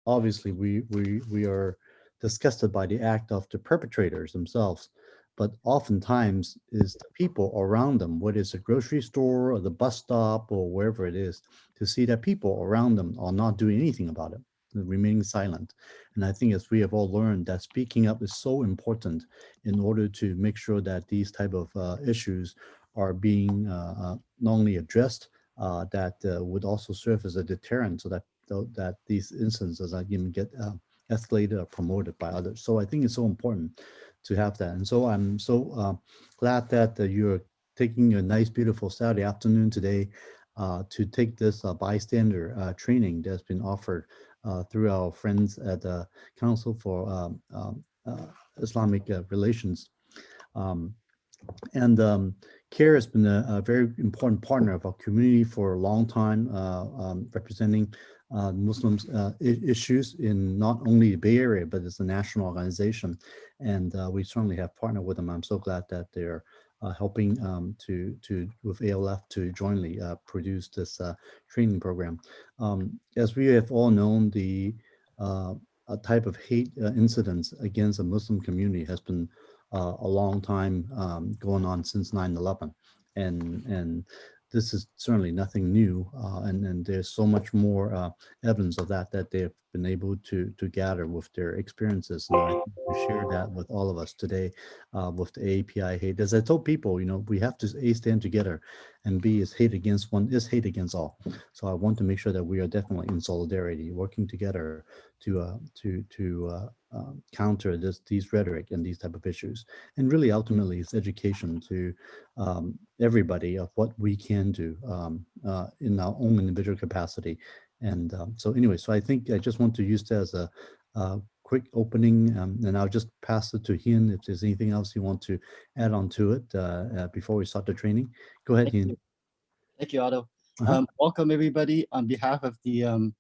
obviously we are disgusted by the act of the perpetrators themselves, but oftentimes is the people around them, whether it's a grocery store or the bus stop or wherever it is, to see that people around them are not doing anything about it, remaining silent. And I think as we have all learned that speaking up is so important in order to make sure that these type of issues are being not only addressed, that would also serve as a deterrent so that that these instances are even get escalated or promoted by others. So I think it's so important to have that. And so I'm so glad that you're taking a nice, beautiful Saturday afternoon today to take this bystander training that's been offered through our friends at the Council for Islamic Relations. Um, and CAIR has been a very important partner of our community for a long time, representing Muslims issues in not only the Bay Area, but it's a national organization. And we certainly have partnered with them. I'm so glad that they're helping with ALF to jointly produce this training program. As we have all known, the a type of hate incidents against the Muslim community has been a long time going on since 9/11, and this is certainly nothing new, and there's so much more evidence of that they've been able to gather with their experiences. And I think we share that with all of us today with the AAPI hate. As I told people, we have to A, stand together, and B, is hate against one is hate against all. So I want to make sure that we are definitely in solidarity, working together to counter these rhetoric and these type of issues. And really, ultimately, it's education to everybody of what we can do in our own individual capacity. And so anyway, so I think I just want to use that as a quick opening, and I'll just pass it to Hien if there's anything else you want to add on to it before we start the training. Go ahead, Hien. Thank you, Otto. Welcome, everybody. On behalf of the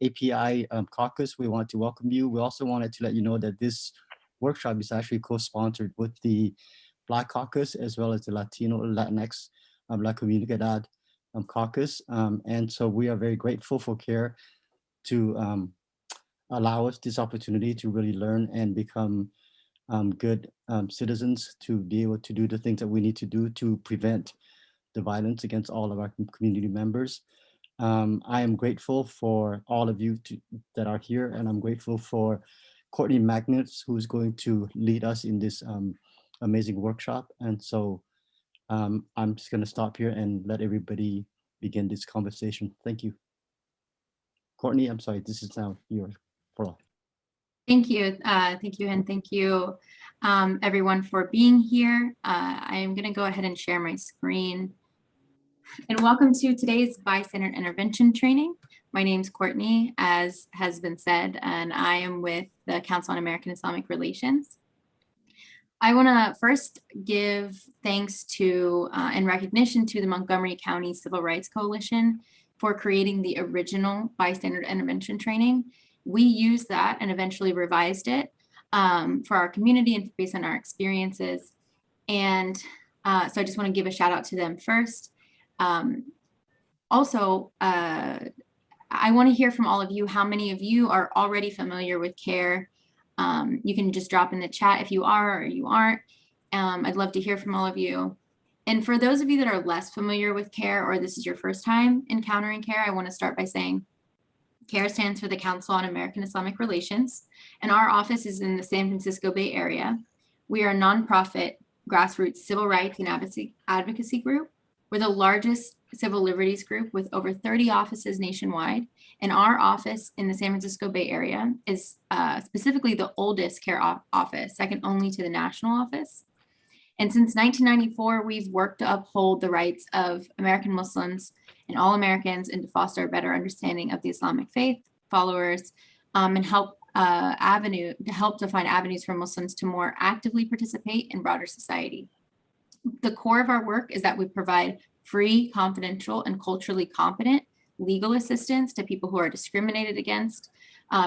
API Caucus, we want to welcome you. We also wanted to let you know that this workshop is actually co-sponsored with the Black Caucus as well as the Latino Latinx La Comunidad Caucus. And so we are very grateful for CAIR to allow us this opportunity to really learn and become good citizens, to be able to do the things that we need to do to prevent the violence against all of our community members. I am grateful for all of you that are here, and I'm grateful for Courtney Mangus, who's going to lead us in this amazing workshop. And so I'm just going to stop here and let everybody begin this conversation. Thank you. Courtney, I'm sorry, this is now yours for all. Thank you, and thank you, everyone, for being here. I am going to go ahead and share my screen. And welcome to today's Bystander Intervention Training. My name is Courtney, as has been said, and I am with the Council on American Islamic Relations. I want to first give thanks to and recognition to the Montgomery County Civil Rights Coalition for creating the original Bystander Intervention Training. We used that and eventually revised it for our community and based on our experiences. And so I just want to give a shout out to them first. Also, I want to hear from all of you how many of you are already familiar with CAIR. You can just drop in the chat if you are or you aren't. I'd love to hear from all of you. And for those of you that are less familiar with CAIR, or this is your first time encountering CAIR, I want to start by saying CAIR stands for the Council on American Islamic Relations, and our office is in the San Francisco Bay Area. We are a nonprofit grassroots civil rights and advocacy group. We're the largest civil liberties group with over 30 offices nationwide. And our office in the San Francisco Bay Area is specifically the oldest CAIR office, second only to the national office. And since 1994, we've worked to uphold the rights of American Muslims and all Americans and to foster a better understanding of the Islamic faith followers and help to find avenues for Muslims to more actively participate in broader society. The core of our work is that we provide free, confidential, and culturally competent legal assistance to people who are discriminated against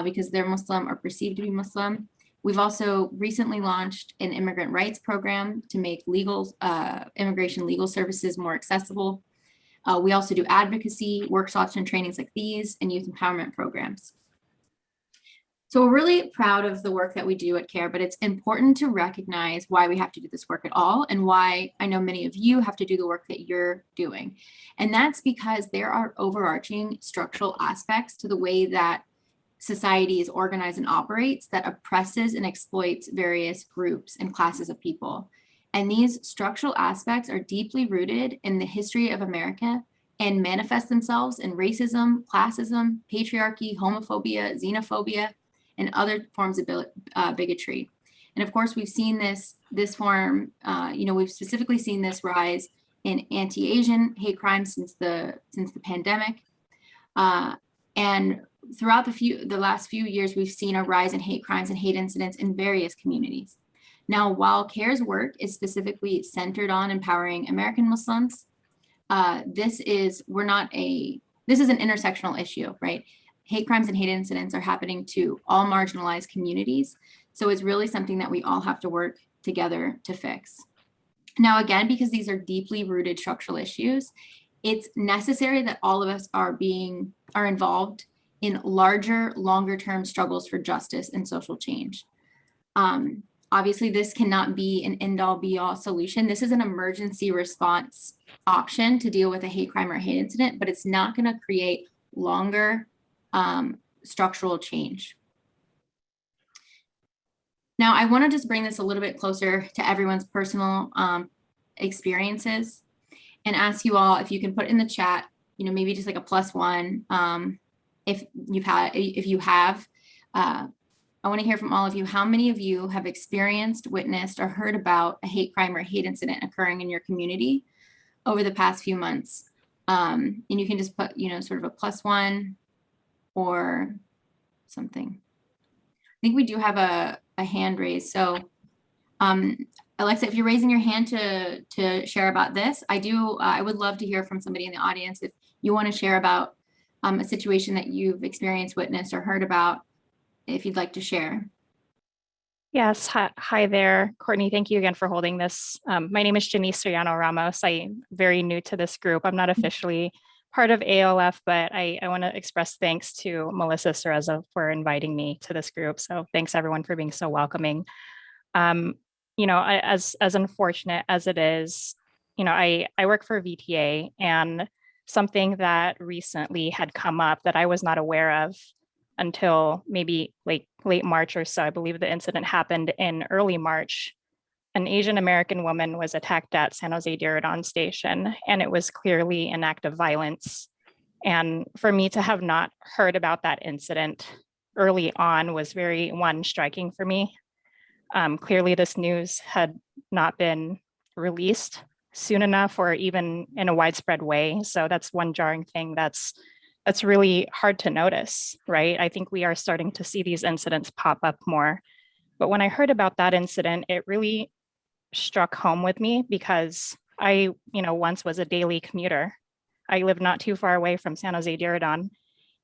because they're Muslim or perceived to be Muslim. We've also recently launched an immigrant rights program to make immigration legal services more accessible. We also do advocacy, workshops and trainings like these, and youth empowerment programs. So we're really proud of the work that we do at CAIR, but it's important to recognize why we have to do this work at all and why I know many of you have to do the work that you're doing. And that's because there are overarching structural aspects to the way that society is organized and operates that oppresses and exploits various groups and classes of people. And these structural aspects are deeply rooted in the history of America and manifest themselves in racism, classism, patriarchy, homophobia, xenophobia, and other forms of bigotry. And of course, we've seen this form, we've specifically seen this rise in anti-Asian hate crimes since the pandemic. And throughout the last few years, we've seen a rise in hate crimes and hate incidents in various communities. Now, while CAIR's work is specifically centered on empowering American Muslims, this is an intersectional issue, right? Hate crimes and hate incidents are happening to all marginalized communities. So it's really something that we all have to work together to fix. Now, again, because these are deeply rooted structural issues, it's necessary that all of us are involved in larger, longer term struggles for justice and social change. Obviously, this cannot be an end-all be-all solution. This is an emergency response option to deal with a hate crime or hate incident, but it's not going to create longer structural change. Now, I want to just bring this a little bit closer to everyone's personal experiences and ask you all if you can put in the chat, maybe just like a +1 if you have. I want to hear from all of you. How many of you have experienced, witnessed, or heard about a hate crime or hate incident occurring in your community over the past few months? And you can just put, sort of a +1 or something. I think we do have a hand raised. So Alexa, if you're raising your hand to share about this, I would love to hear from somebody in the audience if you want to share about a situation that you've experienced, witnessed, or heard about, if you'd like to share. Yes, hi there, Courtney. Thank you again for holding this. My name is Janice Soriano Ramos. I'm very new to this group. I'm not officially part of ALF, but I want to express thanks to Melissa Cereza for inviting me to this group. So thanks everyone for being so welcoming. As unfortunate as it is, I work for VTA, and something that recently had come up that I was not aware of until maybe late March or so. I believe the incident happened in early March. An Asian American woman was attacked at San Jose Diridon Station, and it was clearly an act of violence. And for me to have not heard about that incident early on was very, striking for me. Clearly this news had not been released soon enough or even in a widespread way. So that's one jarring thing that's really hard to notice, right? I think we are starting to see these incidents pop up more. But when I heard about that incident, it really struck home with me because I, once was a daily commuter. I live not too far away from San Jose Diridon.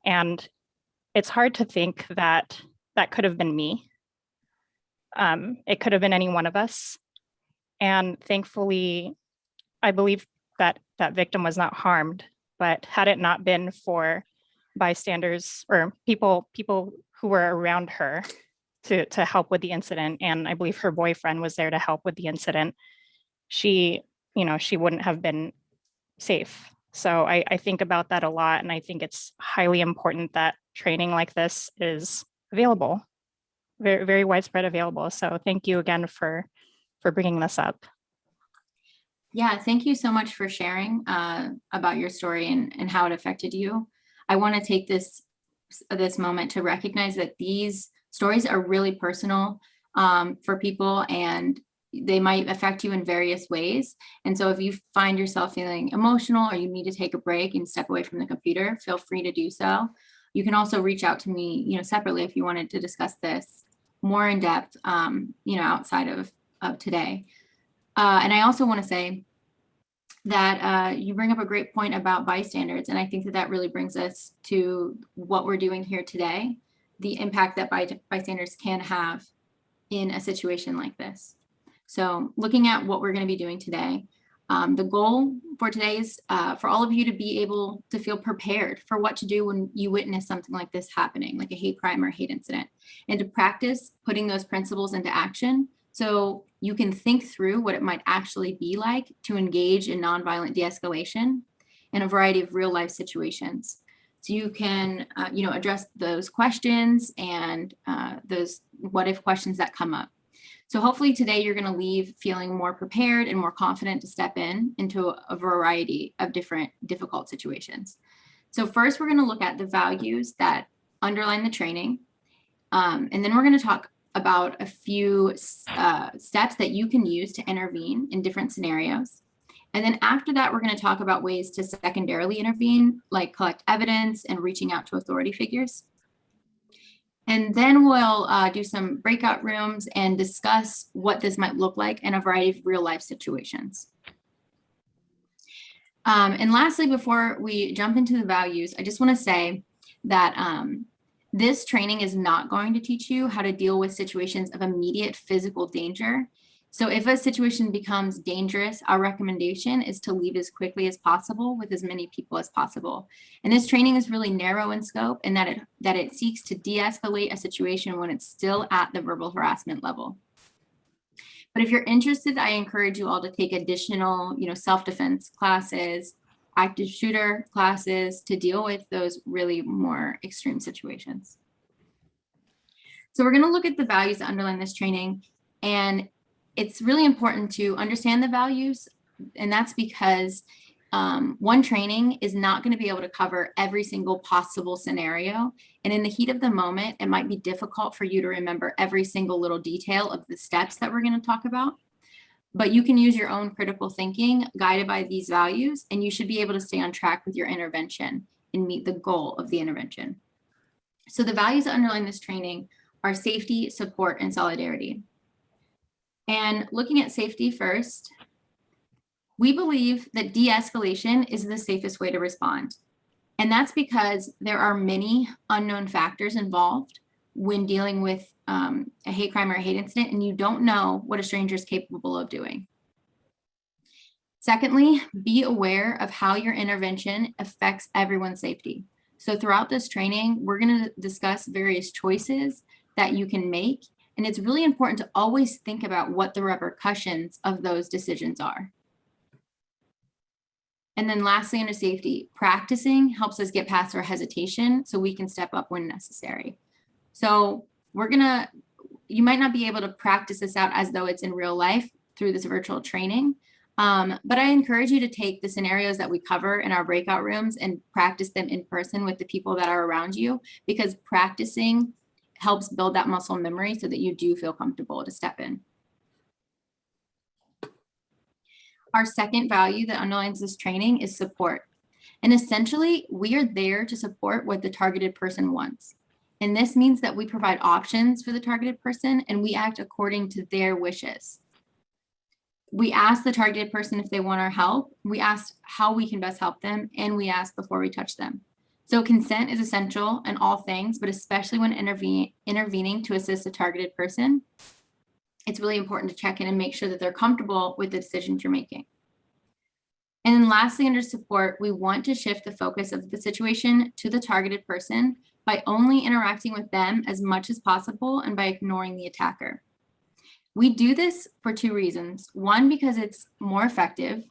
And it's hard to think that that could have been me. It could have been any one of us. And thankfully, I believe that that victim was not harmed. But had it not been for bystanders or people who were around her to help with the incident, and I believe her boyfriend was there to help with the incident, she wouldn't have been safe. So I think about that a lot, and I think it's highly important that training like this is available, very, very widespread available. So thank you again for bringing this up. Yeah, thank you so much for sharing about your story and how it affected you. I want to take this moment to recognize that these stories are really personal for people, and they might affect you in various ways. And so if you find yourself feeling emotional or you need to take a break and step away from the computer, feel free to do so. You can also reach out to me, separately if you wanted to discuss this more in depth, outside of today. And I also want to say that you bring up a great point about bystanders. And I think that really brings us to what we're doing here today, the impact that bystanders can have in a situation like this. So looking at what we're going to be doing today, The goal for today is for all of you to be able to feel prepared for what to do when you witness something like this happening, like a hate crime or hate incident, and to practice putting those principles into action so you can think through what it might actually be like to engage in nonviolent de-escalation in a variety of real life situations. So you can, address those questions and those what if questions that come up. So hopefully today you're going to leave feeling more prepared and more confident to step into a variety of different difficult situations. So first, we're going to look at the values that underline the training. And then we're going to talk about a few steps that you can use to intervene in different scenarios. And then after that, we're going to talk about ways to secondarily intervene, like collect evidence and reaching out to authority figures. And then we'll do some breakout rooms and discuss what this might look like in a variety of real life situations. And lastly, before we jump into the values, I just want to say that this training is not going to teach you how to deal with situations of immediate physical danger. So if a situation becomes dangerous, our recommendation is to leave as quickly as possible with as many people as possible. And this training is really narrow in scope in that it seeks to de-escalate a situation when it's still at the verbal harassment level. But if you're interested, I encourage you all to take additional, self-defense classes, active shooter classes to deal with those really more extreme situations. So we're going to look at the values that underline this training, and it's really important to understand the values, and that's because one training is not going to be able to cover every single possible scenario. And in the heat of the moment, it might be difficult for you to remember every single little detail of the steps that we're going to talk about. But you can use your own critical thinking guided by these values, and you should be able to stay on track with your intervention and meet the goal of the intervention. So the values that underline this training are safety, support, and solidarity. And looking at safety first, we believe that de-escalation is the safest way to respond. And that's because there are many unknown factors involved when dealing with a hate crime or a hate incident, and you don't know what a stranger is capable of doing. Secondly, be aware of how your intervention affects everyone's safety. So throughout this training, we're going to discuss various choices that you can make. And it's really important to always think about what the repercussions of those decisions are. And then lastly, under safety, practicing helps us get past our hesitation so we can step up when necessary. So you might not be able to practice this out as though it's in real life through this virtual training, but I encourage you to take the scenarios that we cover in our breakout rooms and practice them in person with the people that are around you, because practicing helps build that muscle memory so that you do feel comfortable to step in. Our second value that underlines this training is support. And essentially, we are there to support what the targeted person wants. And this means that we provide options for the targeted person and we act according to their wishes. We ask the targeted person if they want our help, we ask how we can best help them, and we ask before we touch them. So consent is essential in all things, but especially when intervening to assist a targeted person, it's really important to check in and make sure that they're comfortable with the decisions you're making. And then lastly, under support, we want to shift the focus of the situation to the targeted person by only interacting with them as much as possible and by ignoring the attacker. We do this for two reasons. One, because it's more effective,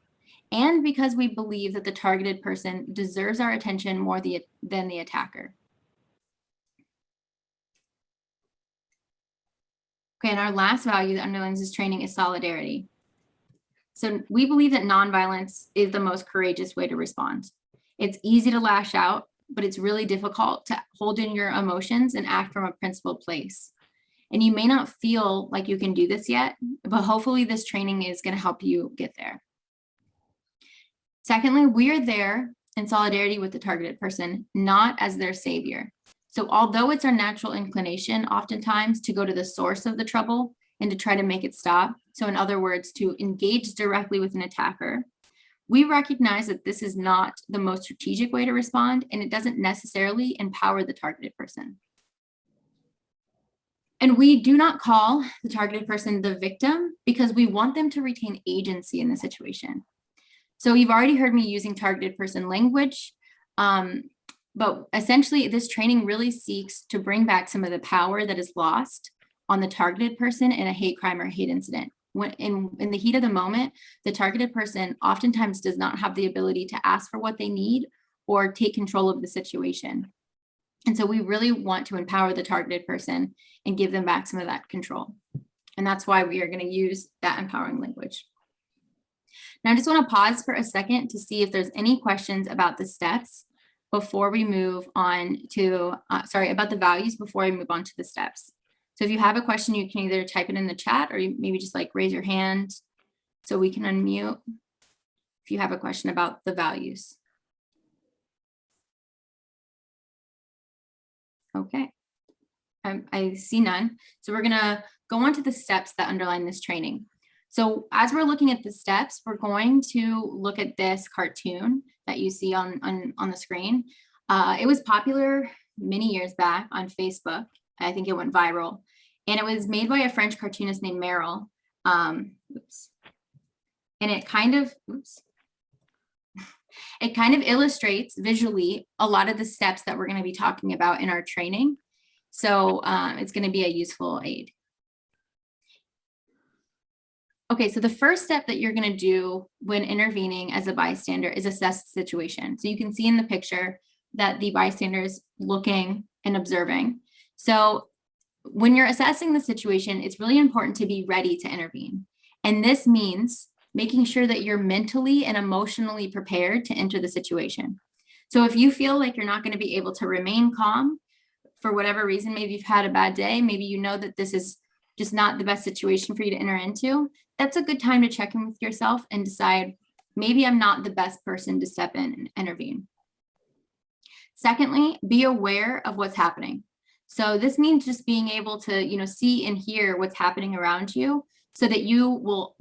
and because we believe that the targeted person deserves our attention more than the attacker. Okay, and our last value that underlines this training is solidarity. So we believe that nonviolence is the most courageous way to respond. It's easy to lash out, but it's really difficult to hold in your emotions and act from a principled place. And you may not feel like you can do this yet, but hopefully this training is going to help you get there. Secondly, we are there in solidarity with the targeted person, not as their savior. So although it's our natural inclination oftentimes to go to the source of the trouble and to try to make it stop, so in other words, to engage directly with an attacker, we recognize that this is not the most strategic way to respond, and it doesn't necessarily empower the targeted person. And we do not call the targeted person the victim because we want them to retain agency in the situation. So you've already heard me using targeted person language, but essentially this training really seeks to bring back some of the power that is lost on the targeted person in a hate crime or hate incident. When in the heat of the moment, the targeted person oftentimes does not have the ability to ask for what they need or take control of the situation. And so we really want to empower the targeted person and give them back some of that control. And that's why we are going to use that empowering language. Now, I just want to pause for a second to see if there's any questions about the steps before we move on to, about the values before we move on to the steps. So if you have a question, you can either type it in the chat or maybe just like raise your hand so we can unmute if you have a question about the values. Okay, I see none. So we're gonna go on to the steps that underline this training. So as we're looking at the steps, we're going to look at this cartoon that you see on the screen. It was popular many years back on Facebook. I think it went viral. And it was made by a French cartoonist named Meryl. And it kind of, it kind of illustrates visually a lot of the steps that we're going to be talking about in our training. So it's going to be a useful aid. Okay, so the first step that you're going to do when intervening as a bystander is assess the situation. So you can see in the picture that the bystander is looking and observing. So when you're assessing the situation, it's really important to be ready to intervene. And this means making sure that you're mentally and emotionally prepared to enter the situation. So if you feel like you're not going to be able to remain calm for whatever reason, maybe you've had a bad day, maybe you know that this is just not the best situation for you to enter into, that's a good time to check in with yourself and decide, maybe I'm not the best person to step in and intervene. Secondly, be aware of what's happening. So this means just being able to, see and hear what's happening around you so that you will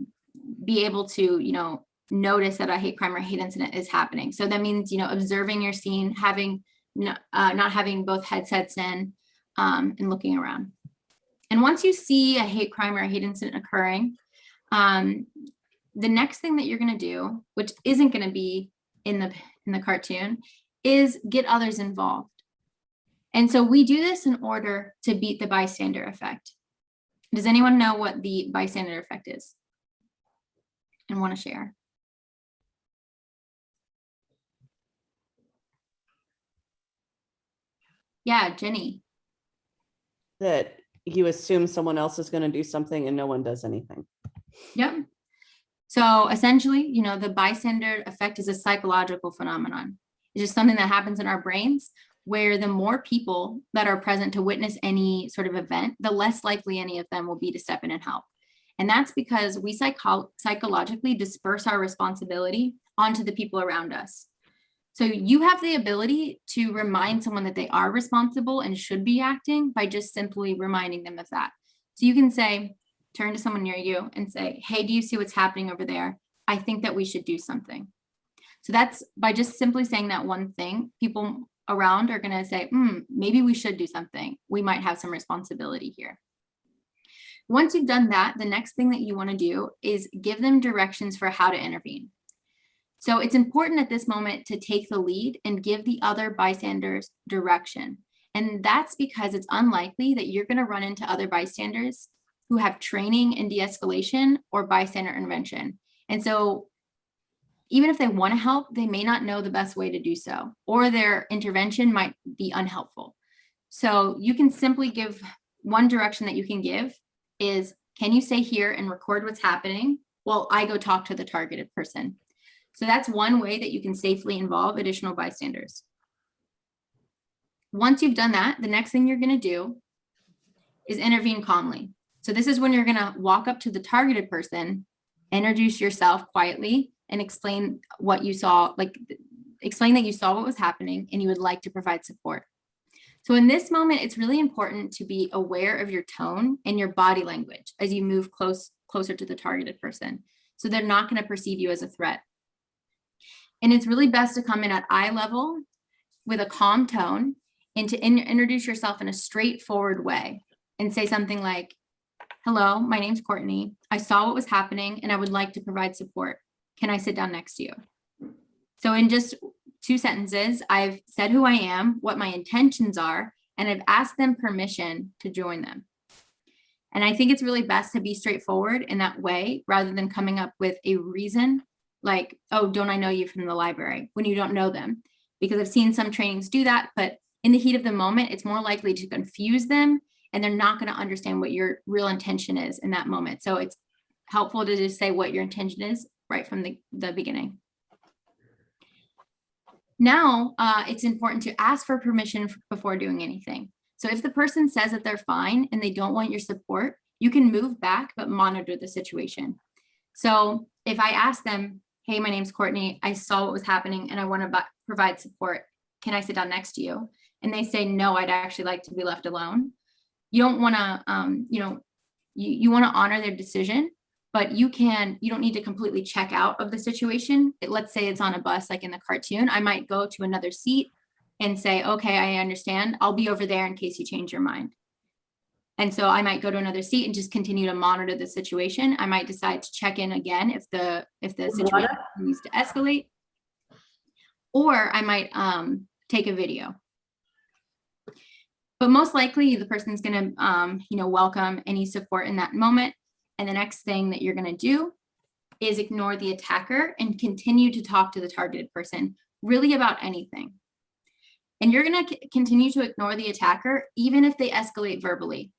be able to, notice that a hate crime or hate incident is happening. So that means, observing your scene, having, not having both headsets in and looking around. And once you see a hate crime or a hate incident occurring, the next thing that you're going to do, which isn't going to be in the cartoon, is get others involved. And so we do this in order to beat the bystander effect. Does anyone know what the bystander effect is and want to share? Yeah, Jenny. That you assume someone else is going to do something and no one does anything. Yep. So essentially, the bystander effect is a psychological phenomenon. It's just something that happens in our brains where the more people that are present to witness any sort of event, the less likely any of them will be to step in and help. And that's because we psychologically disperse our responsibility onto the people around us. So you have the ability to remind someone that they are responsible and should be acting by just simply reminding them of that. So you can say, turn to someone near you and say, hey, do you see what's happening over there? I think that we should do something. So that's by just simply saying that one thing, people around are going to say, maybe we should do something. We might have some responsibility here. Once you've done that, the next thing that you want to do is give them directions for how to intervene. So it's important at this moment to take the lead and give the other bystanders direction. And that's because it's unlikely that you're going to run into other bystanders who have training in de-escalation or bystander intervention. And so even if they want to help, they may not know the best way to do so, or their intervention might be unhelpful. So you can simply give one direction that you can give is, can you stay here and record what's happening while I go talk to the targeted person? So that's one way that you can safely involve additional bystanders. Once you've done that, the next thing you're going to do is intervene calmly. So this is when you're going to walk up to the targeted person, introduce yourself quietly, and explain what you saw, explain that you saw what was happening and you would like to provide support. So in this moment, it's really important to be aware of your tone and your body language as you move closer to the targeted person. So they're not going to perceive you as a threat. And it's really best to come in at eye level with a calm tone and to introduce yourself in a straightforward way and say something like, hello, my name's Courtney. I saw what was happening and I would like to provide support. Can I sit down next to you? So in just 2 sentences, I've said who I am, what my intentions are, and I've asked them permission to join them. And I think it's really best to be straightforward in that way, rather than coming up with a reason like, oh, don't I know you from the library, when you don't know them. Because I've seen some trainings do that, but in the heat of the moment, it's more likely to confuse them, and they're not going to understand what your real intention is in that moment. So it's helpful to just say what your intention is right from the beginning. Now, it's important to ask for permission before doing anything. So if the person says that they're fine and they don't want your support, you can move back, but monitor the situation. So if I ask them, hey, my name's Courtney, I saw what was happening and I want to provide support. Can I sit down next to you? And they say, no, I'd actually like to be left alone. You don't want to, you want to honor their decision, but you don't need to completely check out of the situation. Let's say it's on a bus, like in the cartoon, I might go to another seat and say, okay, I understand. I'll be over there in case you change your mind. And so I might go to another seat and just continue to monitor the situation. I might decide to check in again if the situation needs to escalate, or I might take a video. But most likely the person's going to, welcome any support in that moment. And the next thing that you're going to do is ignore the attacker and continue to talk to the targeted person, really about anything. And you're going to continue to ignore the attacker, even if they escalate verbally.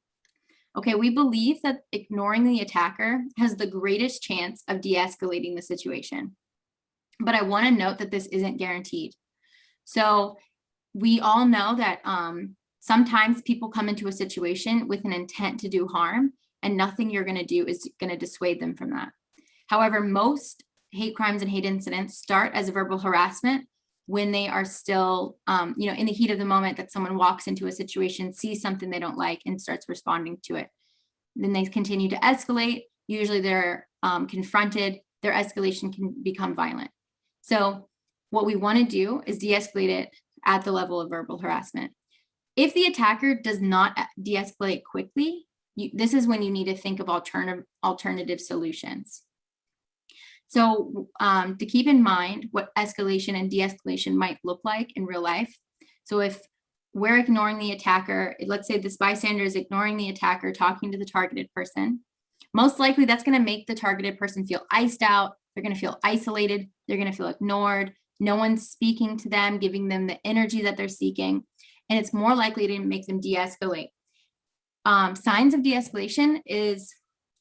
Okay, we believe that ignoring the attacker has the greatest chance of de-escalating the situation. But I want to note that this isn't guaranteed. So we all know that sometimes people come into a situation with an intent to do harm, and nothing you're going to do is going to dissuade them from that. However, most hate crimes and hate incidents start as verbal harassment when they are still, in the heat of the moment that someone walks into a situation, sees something they don't like, and starts responding to it. Then they continue to escalate. Usually they're confronted. Their escalation can become violent. So what we want to do is de-escalate it at the level of verbal harassment. If the attacker does not de-escalate quickly, this is when you need to think of alternative solutions. So to keep in mind what escalation and de-escalation might look like in real life. So if we're ignoring the attacker, let's say this bystander is ignoring the attacker, talking to the targeted person, most likely that's going to make the targeted person feel iced out. They're going to feel isolated. They're going to feel ignored. No one's speaking to them, giving them the energy that they're seeking. And it's more likely to make them de-escalate. Signs of de-escalation is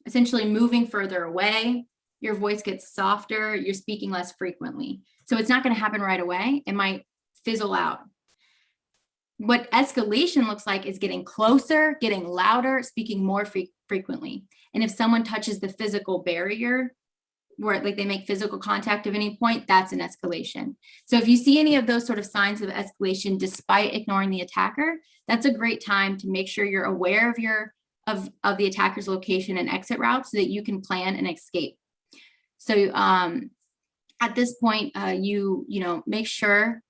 essentially moving further away. Your voice gets softer. You're speaking less frequently. So it's not going to happen right away. It might fizzle out. What escalation looks like is getting closer, getting louder, speaking more frequently. And if someone touches the physical barrier, where like they make physical contact of any point, that's an escalation. So if you see any of those sort of signs of escalation despite ignoring the attacker, that's a great time to make sure you're aware of the attacker's location and exit route so that you can plan an escape. So at this point, you make sure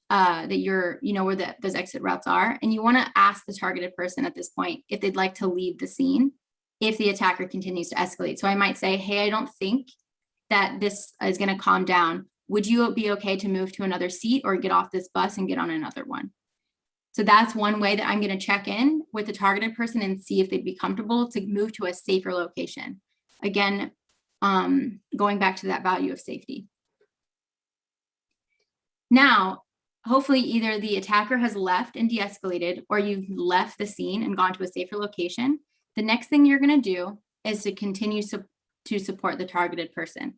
that you're, where those exit routes are. And you want to ask the targeted person at this point if they'd like to leave the scene if the attacker continues to escalate. So I might say, hey, I don't think that this is going to calm down. Would you be okay to move to another seat or get off this bus and get on another one? So that's one way that I'm going to check in with the targeted person and see if they'd be comfortable to move to a safer location. Again, going back to that value of safety. Now, hopefully either the attacker has left and de-escalated or you've left the scene and gone to a safer location. The next thing you're going to do is to continue to support the targeted person.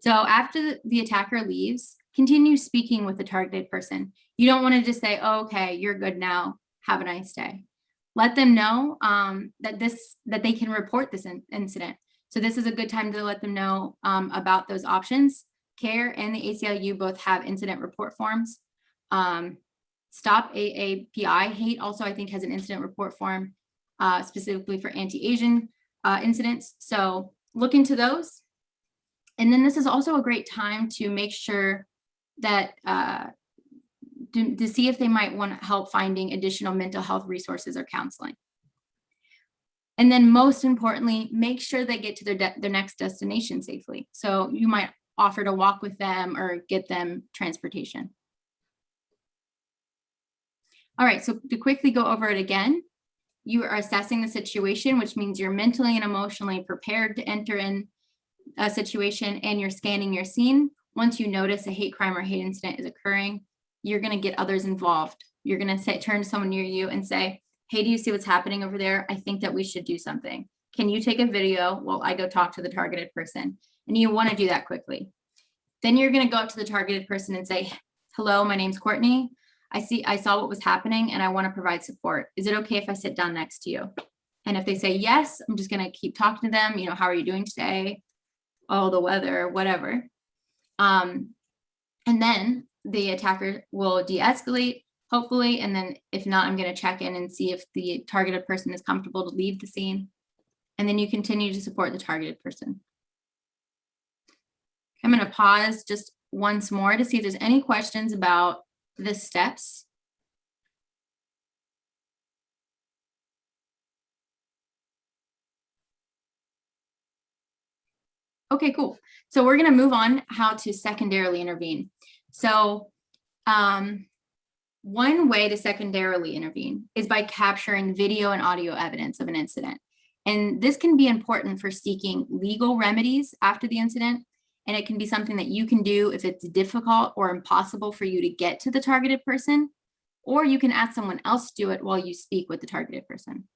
So after the attacker leaves, continue speaking with the targeted person. You don't want to just say, oh, okay, you're good now. Have a nice day. Let them know that they can report this incident. So this is a good time to let them know about those options. CAIR and the ACLU both have incident report forms. Stop AAPI Hate also, I think, has an incident report form specifically for anti-Asian incidents. So look into those. And then this is also a great time to make sure that to see if they might want help finding additional mental health resources or counseling. And then most importantly, make sure they get to their next destination safely. So you might offer to walk with them or get them transportation. All right, so to quickly go over it again, you are assessing the situation, which means you're mentally and emotionally prepared to enter in a situation, and you're scanning your scene. Once you notice a hate crime or hate incident is occurring, you're going to get others involved. You're going to turn to someone near you and say, hey, do you see what's happening over there? I think that we should do something. Can you take a video while I go talk to the targeted person? And you want to do that quickly. Then you're going to go up to the targeted person and say, hello, my name's Courtney. I saw what was happening and I want to provide support. Is it okay if I sit down next to you? And if they say yes, I'm just going to keep talking to them. You know, how are you doing today? Oh, the weather, whatever. And then the attacker will de-escalate, hopefully. And then if not, I'm going to check in and see if the targeted person is comfortable to leave the scene. And then you continue to support the targeted person. I'm going to pause just once more to see if there's any questions about the steps. Okay, cool. So we're going to move on how to secondarily intervene. So one way to secondarily intervene is by capturing video and audio evidence of an incident. And this can be important for seeking legal remedies after the incident. And it can be something that you can do if it's difficult or impossible for you to get to the targeted person, or you can ask someone else to do it while you speak with the targeted person.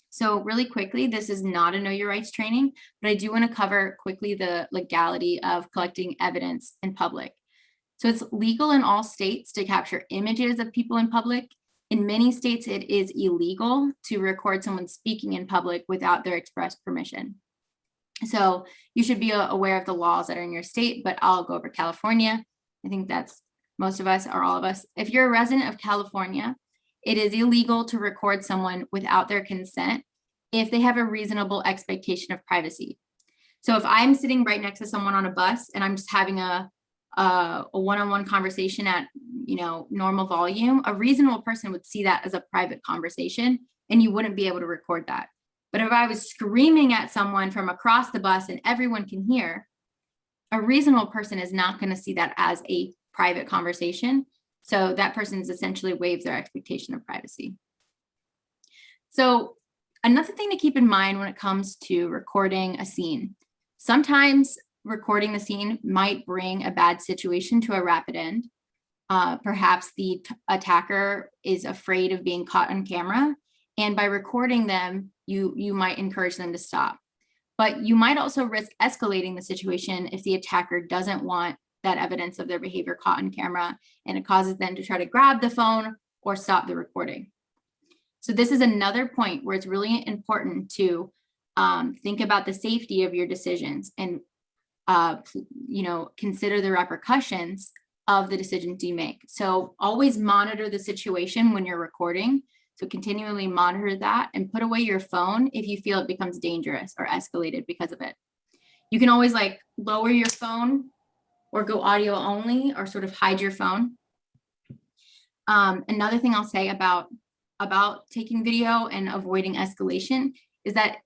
So really quickly, this is not a Know Your Rights training, but I do want to cover quickly the legality of collecting evidence in public. So it's legal in all states to capture images of people in public. In many states, it is illegal to record someone speaking in public without their express permission. So you should be aware of the laws that are in your state, but I'll go over California. I think that's most of us or all of us. If you're a resident of California, it is illegal to record someone without their consent if they have a reasonable expectation of privacy. So if I'm sitting right next to someone on a bus and I'm just having a one-on-one conversation at, you know, normal volume, a reasonable person would see that as a private conversation and you wouldn't be able to record that. But if I was screaming at someone from across the bus and everyone can hear, a reasonable person is not going to see that as a private conversation. So that person's essentially waived their expectation of privacy. So another thing to keep in mind when it comes to recording a scene, sometimes recording the scene might bring a bad situation to a rapid end. Perhaps the attacker is afraid of being caught on camera, and by recording them, you might encourage them to stop. But you might also risk escalating the situation if the attacker doesn't want that evidence of their behavior caught on camera, and it causes them to try to grab the phone or stop the recording. So this is another point where it's really important to think about the safety of your decisions and consider the repercussions of the decisions you make. So always monitor the situation when you're recording. So continually monitor that and put away your phone if you feel it becomes dangerous or escalated because of it. You can always like lower your phone or go audio only or sort of hide your phone. Another thing I'll say about taking video and avoiding escalation is that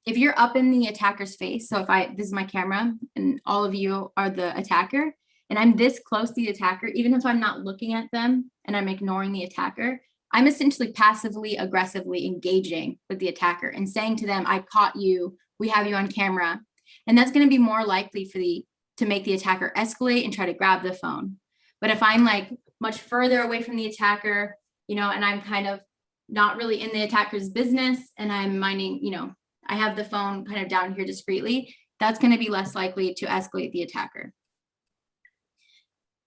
if you're up in the attacker's face, so this is my camera and all of you are the attacker, and I'm this close to the attacker, even if I'm not looking at them and I'm ignoring the attacker, I'm essentially passively aggressively engaging with the attacker and saying to them, I caught you, we have you on camera. And that's going to be more likely to make the attacker escalate and try to grab the phone. But if I'm like much further away from the attacker, and I'm kind of not really in the attacker's business and I'm minding, I have the phone kind of down here discreetly, that's going to be less likely to escalate the attacker.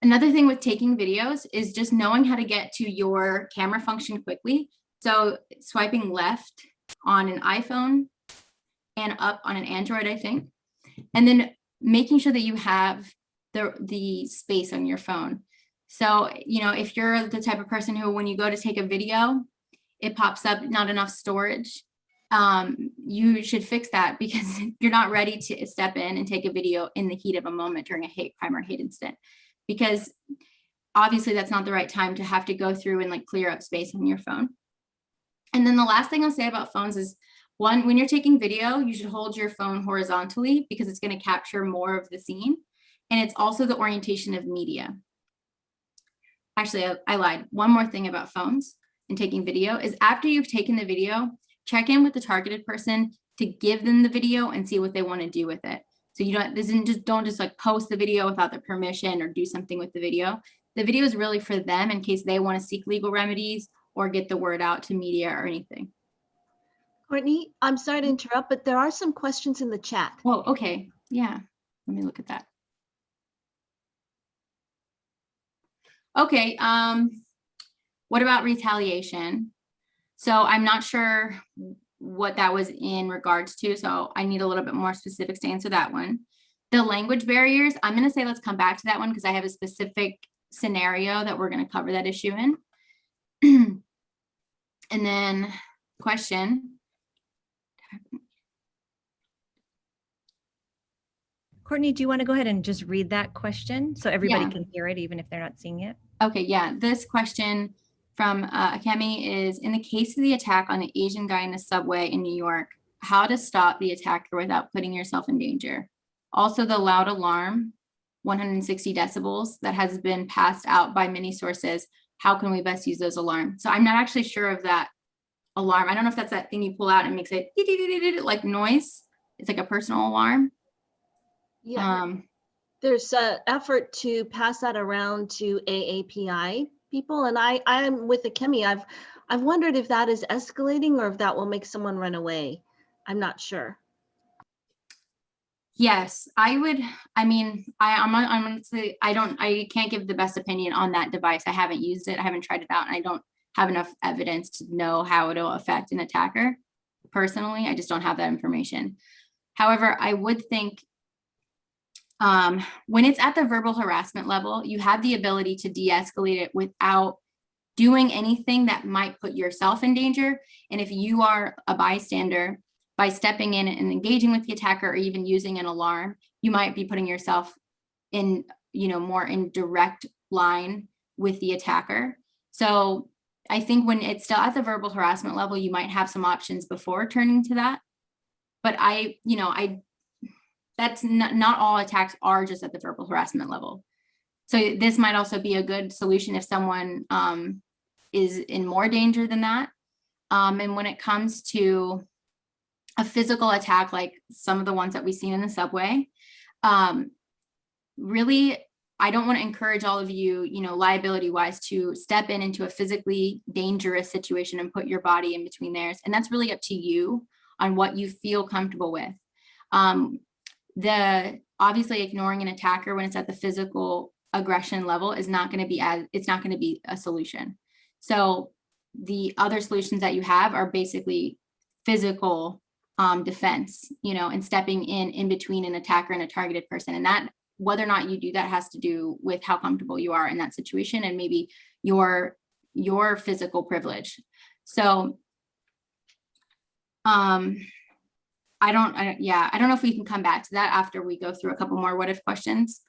Another thing with taking videos is just knowing how to get to your camera function quickly. So swiping left on an iPhone and up on an Android, I think. And then making sure that you have the space on your phone. So, if you're the type of person who, when you go to take a video, it pops up not enough storage, you should fix that because you're not ready to step in and take a video in the heat of a moment during a hate crime or hate incident. Because obviously that's not the right time to have to go through and like clear up space on your phone. And then the last thing I'll say about phones is One, when you're taking video, you should hold your phone horizontally because it's going to capture more of the scene. And it's also the orientation of media. Actually, I lied. One more thing about phones and taking video is after you've taken the video, check in with the targeted person to give them the video and see what they want to do with it. So you don't just like post the video without their permission or do something with the video. The video is really for them in case they want to seek legal remedies or get the word out to media or anything. Courtney, I'm sorry to interrupt, but there are some questions in the chat. Oh, okay. Yeah. Let me look at that. Okay. What about retaliation? So I'm not sure what that was in regards to, so I need a little bit more specifics to answer that one. The language barriers, I'm going to say let's come back to that one because I have a specific scenario that we're going to cover that issue in. And then question. Courtney, do you want to go ahead and just read that question so everybody Yeah. can hear it, even if they're not seeing it? Okay, yeah, this question from Akemi is, in the case of the attack on the Asian guy in the subway in New York, how to stop the attacker without putting yourself in danger? Also, the loud alarm, 160 decibels, that has been passed out by many sources. How can we best use those alarms? So I'm not actually sure of that alarm. I don't know if that's that thing you pull out and makes it like noise. It's like a personal alarm. Yeah, there's an effort to pass that around to AAPI people, and I'm with Akemi. I've wondered if that is escalating or if that will make someone run away. I'm not sure. Yes, I would. I mean, I'm honestly, I can't give the best opinion on that device. I haven't used it. I haven't tried it out, and I don't have enough evidence to know how it'll affect an attacker. Personally, I just don't have that information. However, I would think when it's at the verbal harassment level, you have the ability to de-escalate it without doing anything that might put yourself in danger. And if you are a bystander, by stepping in and engaging with the attacker or even using an alarm, you might be putting yourself in, more in direct line with the attacker. So I think when it's still at the verbal harassment level, you might have some options before turning to that. But that's not all attacks are just at the verbal harassment level. So this might also be a good solution if someone is in more danger than that. And when it comes to a physical attack, like some of the ones that we've seen in the subway, really, I don't want to encourage all of you, liability wise, to step into a physically dangerous situation and put your body in between theirs. And that's really up to you on what you feel comfortable with. Obviously ignoring an attacker when it's at the physical aggression level is not going to be a solution. So the other solutions that you have are basically physical defense, and stepping in between an attacker and a targeted person. And that, whether or not you do that, has to do with how comfortable you are in that situation and maybe your physical privilege. So I don't know if we can come back to that after we go through a couple more what if questions.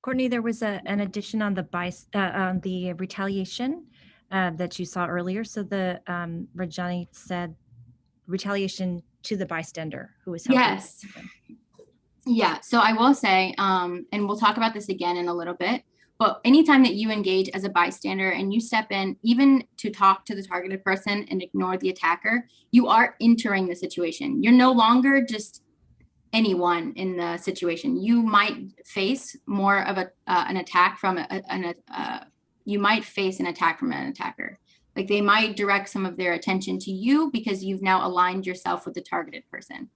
Courtney, there was an addition on the retaliation that you saw earlier. So the Rajani said retaliation to the bystander who was helping. Yes. Yeah. So I will say, and we'll talk about this again in a little bit, but anytime that you engage as a bystander and you step in, even to talk to the targeted person and ignore the attacker, you are entering the situation. You're no longer just anyone in the situation. You might face more of an attack from you might face an attack from an attacker. Like they might direct some of their attention to you because you've now aligned yourself with the targeted person.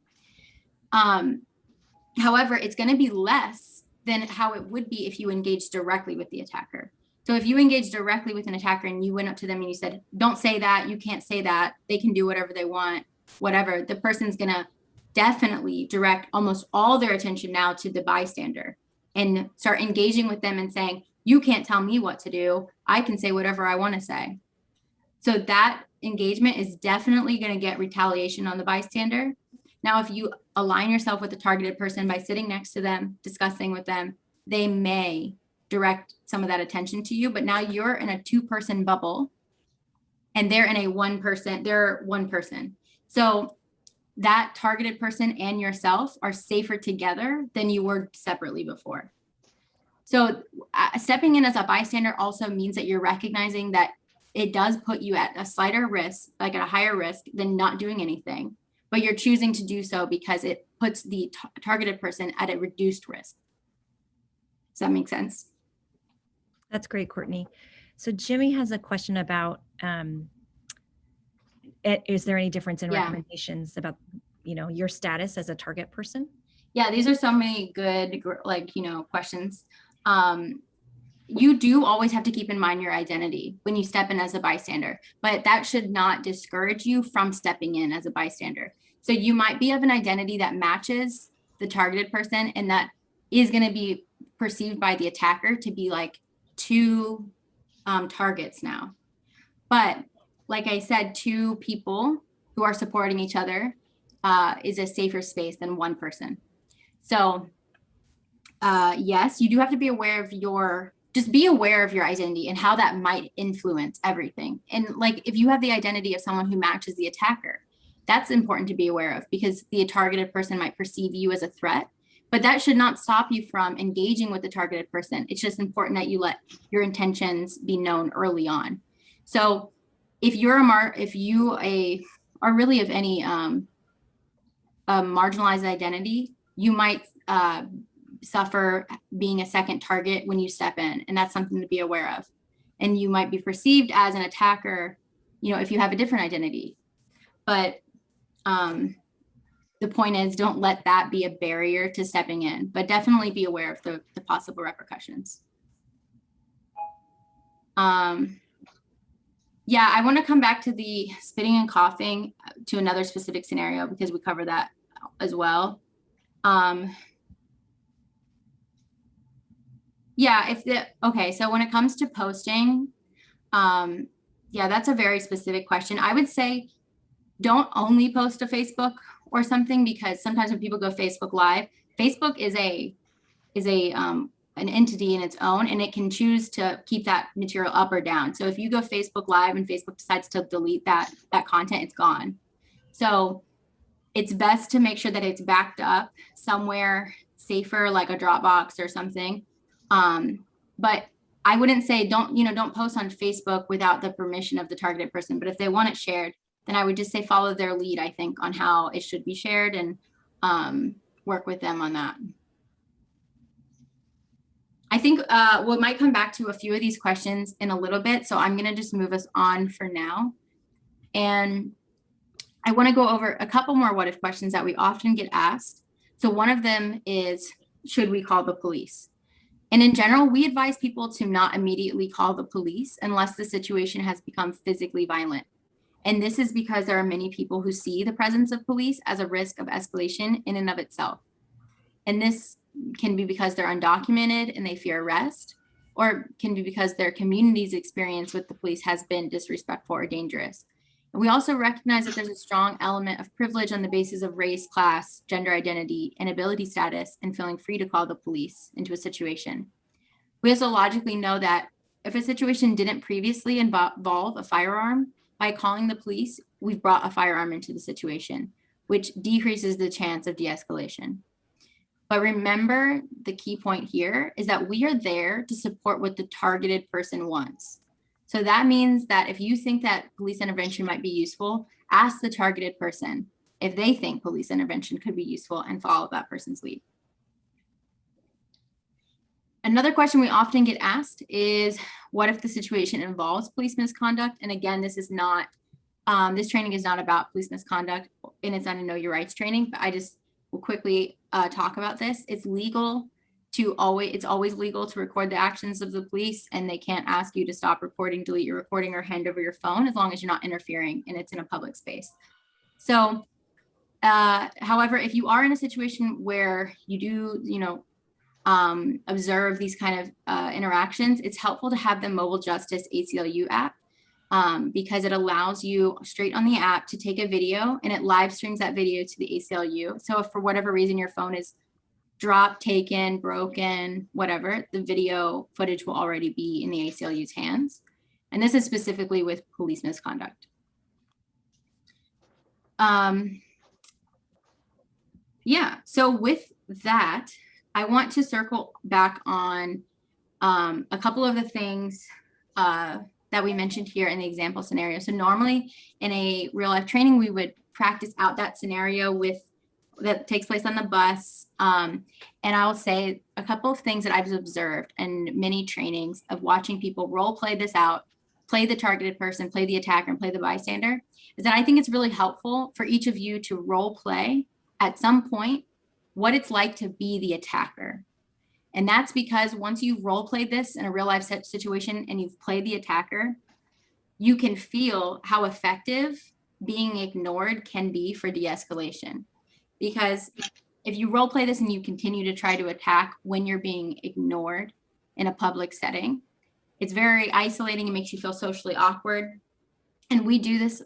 However, it's going to be less than how it would be if you engage directly with the attacker. So if you engage directly with an attacker and you went up to them and you said, don't say that, you can't say that, they can do whatever they want, whatever, the person's going to definitely direct almost all their attention now to the bystander and start engaging with them and saying, you can't tell me what to do. I can say whatever I want to say. So that engagement is definitely going to get retaliation on the bystander. Now, if you align yourself with the targeted person by sitting next to them, discussing with them, they may direct some of that attention to you, but now you're in a two-person bubble and they're in a one person. So that targeted person and yourself are safer together than you were separately before. So stepping in as a bystander also means that you're recognizing that it does put you at a slighter risk, like at a higher risk than not doing anything, but you're choosing to do so because it puts the targeted person at a reduced risk. Does that make sense? That's great, Courtney. So Jimmy has a question about, is there any difference in recommendations about, your status as a target person? Yeah, these are so many good, questions. You do always have to keep in mind your identity when you step in as a bystander, but that should not discourage you from stepping in as a bystander. So you might be of an identity that matches the targeted person, and that is going to be perceived by the attacker to be like two targets now. But like I said, two people who are supporting each other is a safer space than one person. So yes, you do have to be aware of just be aware of your identity and how that might influence everything. And like, if you have the identity of someone who matches the attacker, that's important to be aware of, because the targeted person might perceive you as a threat, but that should not stop you from engaging with the targeted person. It's just important that you let your intentions be known early on. So if you are really of any marginalized identity, you might suffer being a second target when you step in, and that's something to be aware of. And you might be perceived as an attacker, if you have a different identity. But the point is, don't let that be a barrier to stepping in, but definitely be aware of the possible repercussions. Yeah, I want to come back to the spitting and coughing to another specific scenario, because we cover that as well. Okay, so when it comes to posting, that's a very specific question. I would say don't only post to Facebook or something, because sometimes when people go Facebook Live, Facebook is an entity in its own, and it can choose to keep that material up or down. So if you go Facebook Live and Facebook decides to delete that content, it's gone. So it's best to make sure that it's backed up somewhere safer, like a Dropbox or something. But I wouldn't say don't post on Facebook without the permission of the targeted person. But if they want it shared, then I would just say follow their lead, I think, on how it should be shared, and work with them on that. I think we might come back to a few of these questions in a little bit, so I'm going to just move us on for now. And I want to go over a couple more what if questions that we often get asked. So one of them is, should we call the police? And in general, we advise people to not immediately call the police unless the situation has become physically violent. And this is because there are many people who see the presence of police as a risk of escalation in and of itself. And this can be because they're undocumented and they fear arrest, or can be because their community's experience with the police has been disrespectful or dangerous. And we also recognize that there's a strong element of privilege on the basis of race, class, gender identity, and ability status, and feeling free to call the police into a situation. We also logically know that if a situation didn't previously involve a firearm, by calling the police, we've brought a firearm into the situation, which decreases the chance of de-escalation. But remember, the key point here is that we are there to support what the targeted person wants. So that means that if you think that police intervention might be useful, ask the targeted person if they think police intervention could be useful, and follow that person's lead. Another question we often get asked is, what if the situation involves police misconduct? And again, this is not, this training is not about police misconduct, and it's not a know your rights training, but I just will quickly talk about this. It's always legal to record the actions of the police, and they can't ask you to stop recording, delete your recording, or hand over your phone, as long as you're not interfering and it's in a public space. So, however, if you are in a situation where you do, observe these kind of interactions, it's helpful to have the Mobile Justice ACLU app, because it allows you straight on the app to take a video, and it live streams that video to the ACLU. So if for whatever reason your phone is dropped, taken, broken, whatever, the video footage will already be in the ACLU's hands. And this is specifically with police misconduct. Yeah, so with that, I want to circle back on a couple of the things that we mentioned here in the example scenario. So normally in a real life training, we would practice out that scenario that takes place on the bus. And I will say a couple of things that I've observed in many trainings of watching people role play this out, play the targeted person, play the attacker, and play the bystander, is that I think it's really helpful for each of you to role play at some point what it's like to be the attacker. And that's because once you've role played this in a real life situation and you've played the attacker, you can feel how effective being ignored can be for de-escalation. Because if you role play this and you continue to try to attack when you're being ignored in a public setting, it's very isolating. It makes you feel socially awkward. And we do this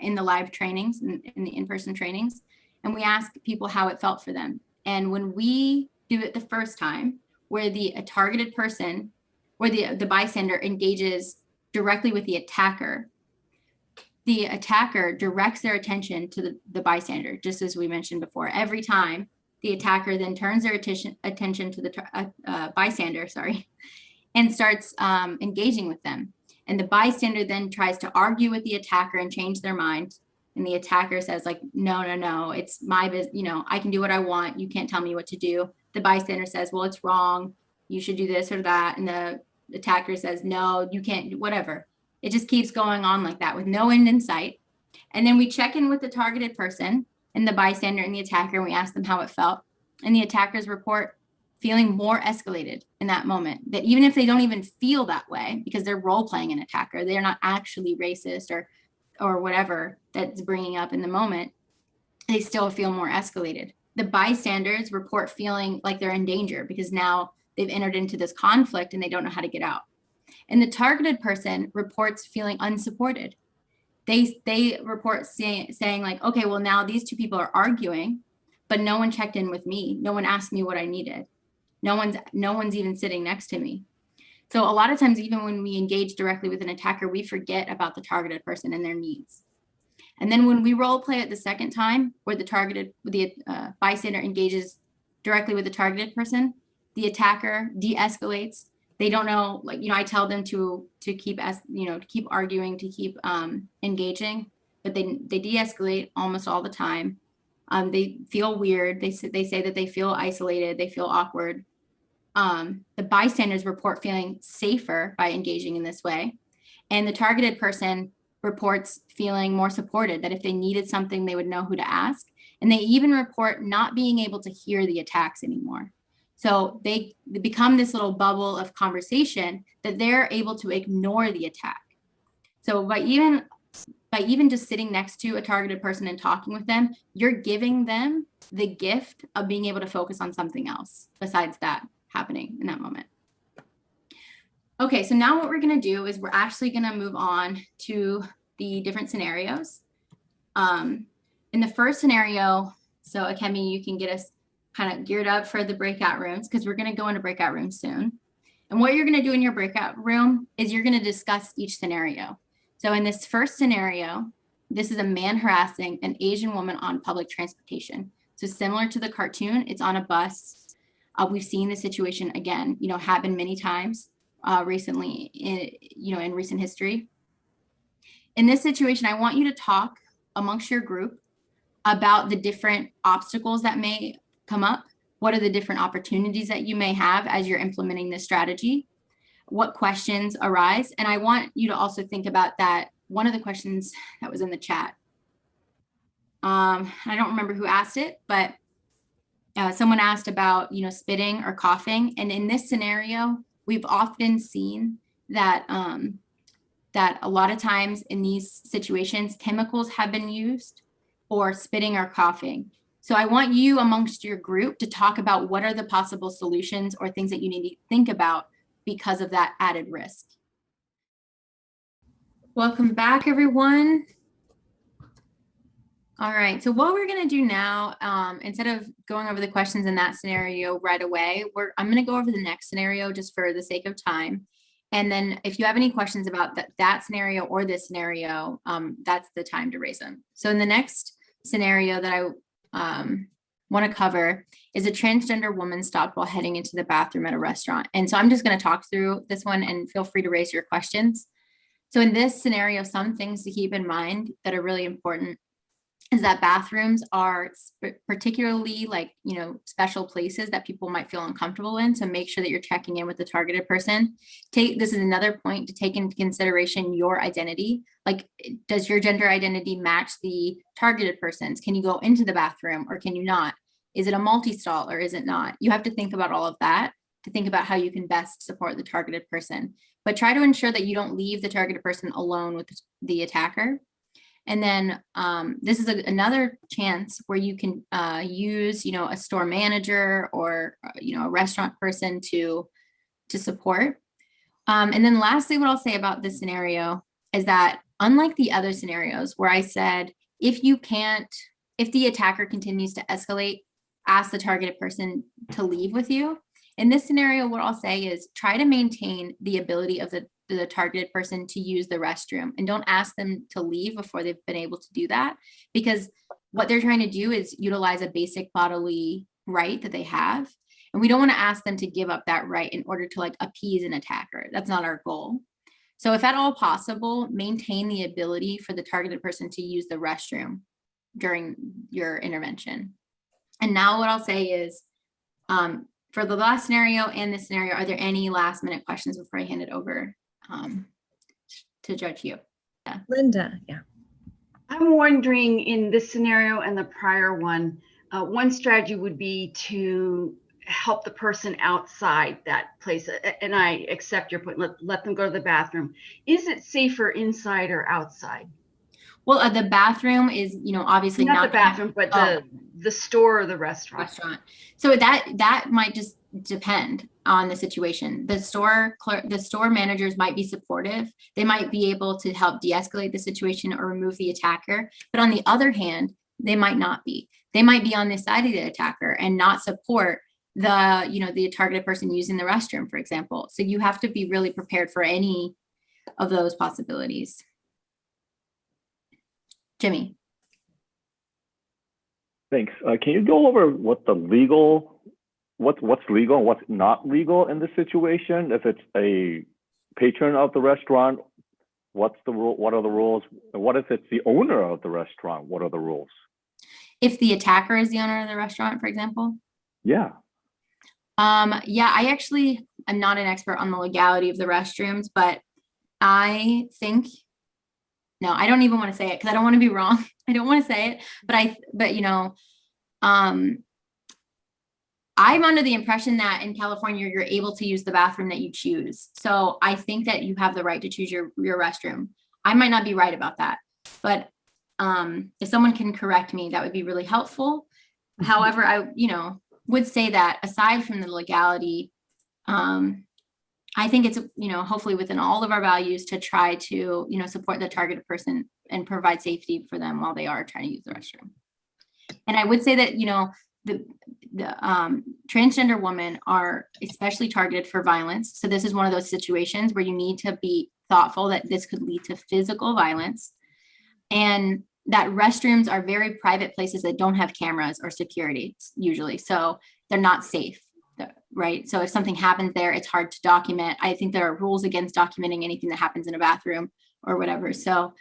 in the live trainings, in the in-person trainings, and we ask people how it felt for them. And when we do it the first time, where the targeted person, where the bystander engages directly with the attacker directs their attention to the bystander, just as we mentioned before. Every time the attacker then turns their attention to the bystander, and starts engaging with them. And the bystander then tries to argue with the attacker and change their mind. And the attacker says like, no, it's my business. I can do what I want. You can't tell me what to do. The bystander says, well, it's wrong. You should do this or that. And the attacker says, no, you can't, whatever. It just keeps going on like that with no end in sight. And then we check in with the targeted person and the bystander and the attacker, and we ask them how it felt. And the attackers report feeling more escalated in that moment, that even if they don't even feel that way because they're role playing an attacker, they're not actually racist or whatever that's bringing up in the moment, they still feel more escalated. The bystanders report feeling like they're in danger because now they've entered into this conflict and they don't know how to get out. And the targeted person reports feeling unsupported. They report saying like, okay, well now these two people are arguing, but no one checked in with me. No one asked me what I needed. No one's even sitting next to me. So a lot of times, even when we engage directly with an attacker, we forget about the targeted person and their needs. And then when we role play it the second time, where the bystander engages directly with the targeted person, the attacker de-escalates. They don't know, I tell them to keep arguing, to keep engaging, but they de-escalate almost all the time. They feel weird. They say that they feel isolated. They feel awkward. The bystanders report feeling safer by engaging in this way. And the targeted person reports feeling more supported, that if they needed something, they would know who to ask. And they even report not being able to hear the attacks anymore. So they become this little bubble of conversation that they're able to ignore the attack. So by even just sitting next to a targeted person and talking with them, you're giving them the gift of being able to focus on something else besides that happening in that moment. Okay, so now what we're going to do is we're actually going to move on to the different scenarios. In the first scenario, so Akemi, you can get us kind of geared up for the breakout rooms because we're going to go into breakout rooms soon. And what you're going to do in your breakout room is you're going to discuss each scenario. So in this first scenario, this is a man harassing an Asian woman on public transportation. So similar to the cartoon, it's on a bus. We've seen the situation again, happen many times recently, in recent history. In this situation, I want you to talk amongst your group about the different obstacles that may come up. What are the different opportunities that you may have as you're implementing this strategy? What questions arise? And I want you to also think about that. One of the questions that was in the chat, I don't remember who asked it, but someone asked about, spitting or coughing. And in this scenario, we've often seen that that a lot of times in these situations, chemicals have been used or spitting or coughing. So I want you amongst your group to talk about what are the possible solutions or things that you need to think about because of that added risk. Welcome back, everyone. All right, so what we're gonna do now, instead of going over the questions in that scenario right away, I'm gonna go over the next scenario just for the sake of time. And then if you have any questions about that scenario or this scenario, that's the time to raise them. So in the next scenario that I want to cover is a transgender woman stopped while heading into the bathroom at a restaurant. And so I'm just going to talk through this one and feel free to raise your questions. So in this scenario, some things to keep in mind that are really important is that bathrooms are particularly special places that people might feel uncomfortable in. So make sure that you're checking in with the targeted person. This is another point to take into consideration your identity. Like, does your gender identity match the targeted person's? Can you go into the bathroom or can you not? Is it a multi-stall or is it not? You have to think about all of that to think about how you can best support the targeted person. But try to ensure that you don't leave the targeted person alone with the attacker. And then this is another chance where you can use, a store manager or, a restaurant person to support. And then lastly, what I'll say about this scenario is that unlike the other scenarios where I said, if the attacker continues to escalate, ask the targeted person to leave with you. In this scenario, what I'll say is try to maintain the ability of the targeted person to use the restroom, and don't ask them to leave before they've been able to do that, because what they're trying to do is utilize a basic bodily right that they have. And we don't want to ask them to give up that right in order to appease an attacker. That's not our goal. So if at all possible, maintain the ability for the targeted person to use the restroom during your intervention. And now what I'll say is, for the last scenario and this scenario, are there any last minute questions before I hand it over to Judge Hugh? Yeah. Linda, yeah. I'm wondering, in this scenario and the prior one strategy would be to help the person outside that place. And I accept your point, let them go to the bathroom. Is it safer inside or outside? Well, the bathroom is, obviously not the bathroom, but the store or the restaurant. So that might just depend on the situation. The store managers might be supportive. They might be able to help de-escalate the situation or remove the attacker. But on the other hand, they might not be. They might be on the side of the attacker and not support the targeted person using the restroom, for example. So you have to be really prepared for any of those possibilities. Jimmy. Thanks. Can you go over what's legal and what's not legal in this situation? If it's a patron of the restaurant, what's the rule? What are the rules? And what if it's the owner of the restaurant? What are the rules? If the attacker is the owner of the restaurant, for example? Yeah. Yeah, I actually am not an expert on the legality of the restrooms, but I think, no, I don't even want to say it because I don't want to be wrong. I don't want to say it, but I'm under the impression that in California, you're able to use the bathroom that you choose. So I think that you have the right to choose your restroom. I might not be right about that, but if someone can correct me, that would be really helpful. However, I, would say that aside from the legality, I think it's, hopefully within all of our values to try to, support the targeted person and provide safety for them while they are trying to use the restroom. And I would say that, the transgender women are especially targeted for violence. So this is one of those situations where you need to be thoughtful that this could lead to physical violence, and that restrooms are very private places that don't have cameras or security usually. So they're not safe, right? So if something happens there, it's hard to document. I think there are rules against documenting anything that happens in a bathroom or whatever. So,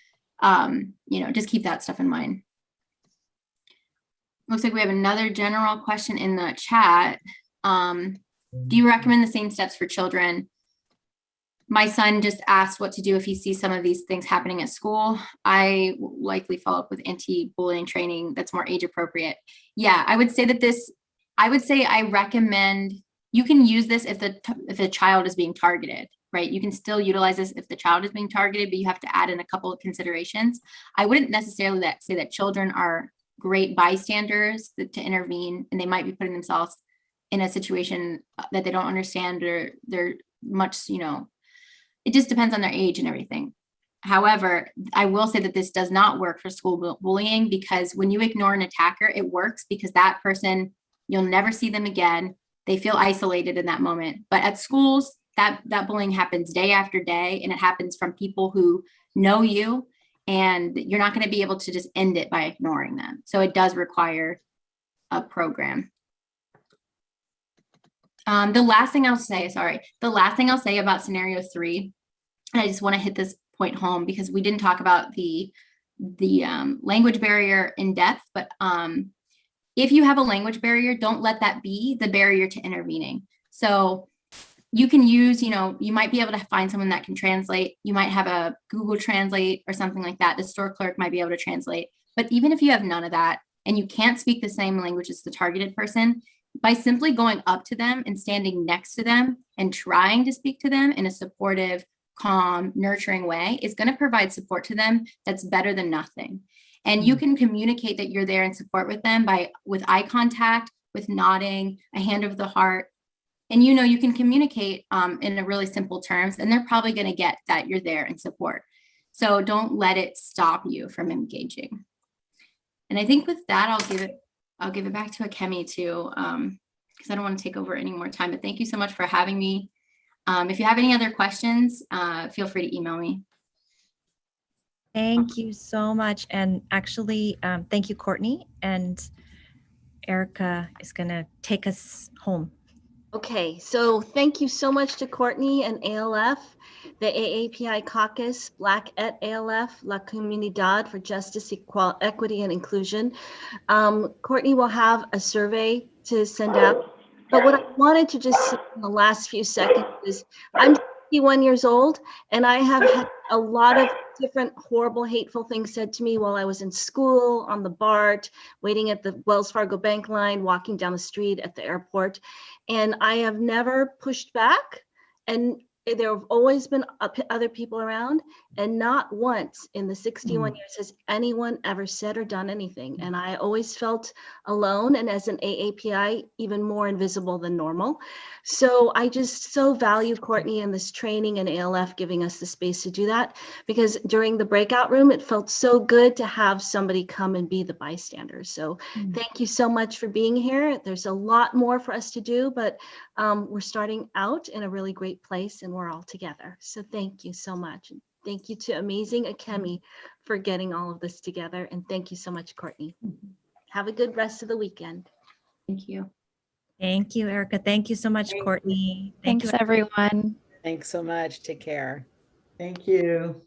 just keep that stuff in mind. Looks like we have another general question in the chat. Do you recommend the same steps for children? My son just asked what to do if he sees some of these things happening at school. I will likely follow up with anti-bullying training that's more age appropriate. Yeah, I would say I recommend you can use this if the child is being targeted, right? You can still utilize this if the child is being targeted, but you have to add in a couple of considerations. I wouldn't necessarily say that children are great bystanders to intervene, and they might be putting themselves in a situation that they don't understand, or they're much, it just depends on their age and everything. However, I will say that this does not work for school bullying, because when you ignore an attacker, it works because that person, you'll never see them again. They feel isolated in that moment. But at schools, that bullying happens day after day, and it happens from people who know you, and you're not going to be able to just end it by ignoring them. So it does require a program. The last thing I'll say about scenario 3, and I just want to hit this point home because we didn't talk about the language barrier in depth, but if you have a language barrier, don't let that be the barrier to intervening. So you can use, you might be able to find someone that can translate. You might have a Google Translate or something like that. The store clerk might be able to translate. But even if you have none of that and you can't speak the same language as the targeted person, by simply going up to them and standing next to them and trying to speak to them in a supportive, calm, nurturing way is going to provide support to them that's better than nothing. And you can communicate that you're there in support with them with eye contact, with nodding, a hand over the heart. And you can communicate in a really simple terms, and they're probably going to get that you're there in support. So don't let it stop you from engaging. And I think with that, I'll give it back to Akemi too, because I don't want to take over any more time. But thank you so much for having me. If you have any other questions, feel free to email me. Thank you so much. And actually, thank you, Courtney. And Erica is going to take us home. Okay, so thank you so much to Courtney and ALF, the AAPI Caucus, Black at ALF, La Comunidad for Justice, Equity, and Inclusion. Courtney will have a survey to send out. But what I wanted to just say in the last few seconds is I'm 61 years old, and I have had a lot of different horrible, hateful things said to me while I was in school, on the BART, waiting at the Wells Fargo bank line, walking down the street at the airport. And I have never pushed back. And there have always been other people around, and not once in the 61 years has anyone ever said or done anything. And I always felt alone, and as an AAPI, even more invisible than normal. So I just so value Courtney and this training and ALF giving us the space to do that, because during the breakout room, it felt so good to have somebody come and be the bystander. So thank you so much for being here. There's a lot more for us to do, but we're starting out in a really great place, and we're all together. So thank you so much. And thank you to amazing Akemi for getting all of this together. And thank you so much, Courtney. Have a good rest of the weekend. Thank you. Thank you, Erica. Thank you so much, Courtney. Thanks, everyone. Thanks so much. Take care. Thank you.